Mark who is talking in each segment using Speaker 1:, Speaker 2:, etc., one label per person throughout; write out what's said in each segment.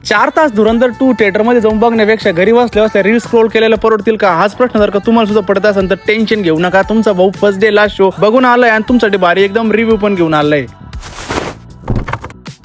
Speaker 1: 4 तास धुरंधर 2 थिएटर मध्ये जाऊन बघण्यापेक्षा घरी बसल्या बसल्या रील स्क्रोल केलेला परवडतील का? हाच प्रश्न जर का तुम्हाला सुद्धा पडत असेल तर टेन्शन घेऊ नका. तुमचा भाऊ फर्स्ट डे लास्ट शो बघून आलाय आणि तुमच्यासाठी भारी एकदम रिव्ह्यू पण घेऊन आलाय.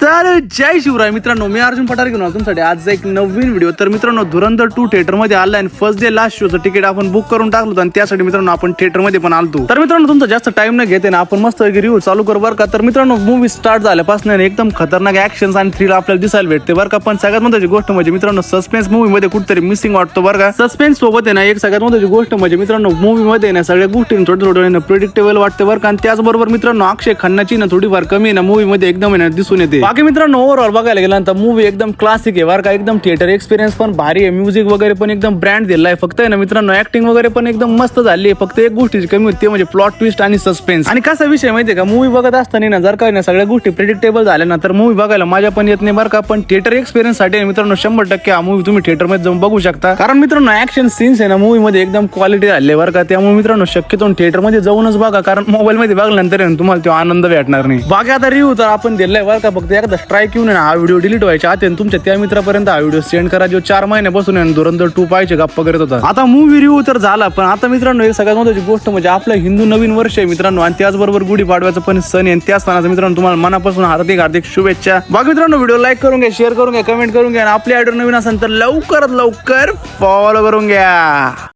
Speaker 1: तर जय शिवराय मित्रांनो, मी अर्जुन पठार घेऊन आलो तुमच्यासाठी आज एक नवीन व्हिडिओ. तर मित्रांनो, धुरंधर 2 थिएटर मध्ये आलाय आणि फर्स्ट डे लास्ट शोचं तिकीट आपण बुक करून टाकलो आणि त्यासाठी मित्रांनो आपण थिएटर मध्ये पण आलतो. तर मित्रांनो, तुमचा जास्त टाइम न घेते ना आपण मस्त रिव्ह्यू चालू करू बरं का. तर मित्रांनो, मूवी स्टार्ट झाल्यापासून एकदम खतरनाक ऍक्शन आणि थ्रिल आपल्याला दिसायला भेटते बरं का. पण सगळ्यात महत्त्वाची गोष्ट म्हणजे मित्रांनो, सस्पेन्स मूवी मध्ये कुठेतरी मिसिंग वाटतो बरं का. सस्पेन्स सोबत आहे ना एक सगळ्यात महत्त्वाची गोष्ट म्हणजे मित्रांनो, मूवी मध्ये ना सगळ्या गोष्टी थोडं थोडं प्रेडिक्टेबल वाटते बरं का. आणि त्याचबरोबर मित्रांनो, अक्षय खन्नाची ना थोडीफार कमी ना मूवी मध्ये एकदम दिसून येते. बाकी मित्रांनो, ओव्हरऑल बघायला गेल्यानंतर मूवी एकदम क्लासिक आहे बरं का. एकदम थिएटर एक्सपिरियन्स पण भारी आहे. म्युझिक वगैरे पण एकदम ब्रँड दिला आहे. फक्त आहे ना मित्रांनो, ऍक्टिंग वगैरे पण एकदम मस्त झाली आहे. फक्त एक गोष्टीची कमी होती म्हणजे प्लॉट ट्विस्ट आणि सस्पेन्स. आणि कसा विषय माहितीये का, मूवी बघत असताना ना जर का ना सगळ्या गोष्टी प्रेडिक्टेबल झाल्या ना तर मूवी बघायला मजा पण येत नाही बरं का. पण थिएटर एक्सपिरियन्स साठी मित्रांनो 100% हा मूवी तुम्ही थिएटर मध्ये जाऊन बघू शकता. कारण मित्रांनो, ऍक्शन सीन्स आहे ना मूवी मध्ये एकदम क्वालिटी झाले बरं का. त्यामुळे मित्रांनो शक्यतो थिएटर मध्ये जाऊनच बघा, कारण मोबाईल मध्ये बघल्यानंतर तुम्हाला तो आनंद भेटणार नाही. बाकी आता रिव्ह्यू तर आपण दिलाय बरं का. फक्त एकदा स्ट्राईक येऊन हा व्हिडिओ डिलीट व्हायच्या आत तुमच्या त्या मित्रापर्यंत हा व्हिडिओ सेंड करा जो 4 महिन्यापासून धुरंधर 2 पाहायचे गप्पा करत होता. आता मूवी रिव्ह्यू तर झाला, पण आता मित्रांनो एक सगळ्यात महत्त्वाची गोष्ट म्हणजे आपलं हिंदू नवीन वर्ष आहे मित्रांनो. आणि त्याचबरोबर गुढीपाडव्याचा पण सण आहे. त्या सणाचा मित्रांनो तुम्हाला मनापासून हार्दिक शुभेच्छा. बाकी मित्रांनो, व्हिडिओ लाईक करून घ्या, शेअर करून घ्या, कमेंट करून घ्या. आणि आपली आयडिया नवीन असेल तर लवकरात लवकर फॉलो करून घ्या.